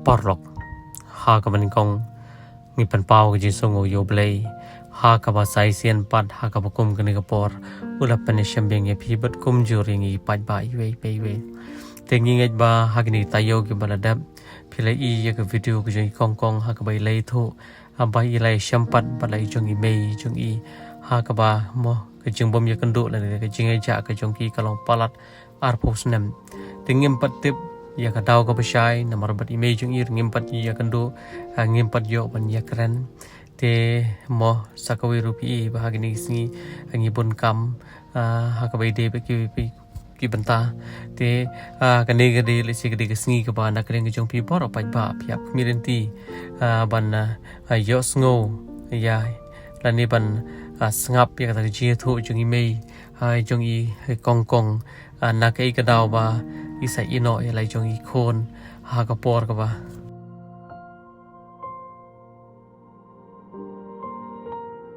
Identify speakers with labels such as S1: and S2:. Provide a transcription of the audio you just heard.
S1: porok ha ka ban kong ngi pan pau ji songo yo blei ha ka ba sai sian pat ha ka ba kum ka ni ka por ula pan shambeng ye phi bat kum juri ngi pat ba yue pe we te ngi ngai ba ha ni tayo ki baladap philai i ye ka video ka ji kong kong ha ka bai lei thu ha ba i lai shampat ba lai jong i mei jong i ha ka ba mo ka jing bom ye kan du la ka jing ai ja ka jong ki ka long palat ar phos nem te ngim pat tip ya ka daw ka pasai namar bat image jung ir ngimpat ya kandu ngimpat yo ban ya keren te mo sakawi rupi bahagini singi angi bun kam ha ka bai de be ki banta te ka ne ga de le si ga de singi ka ba na kren ga jong pi por pa ba pyak mirenti ban yo sngo ya la ni ban sngap ya ka ji thu jung i mei hai jong i kong kong na kai ka daw ba isai ino ya lai jong i khon ha ka por ka ba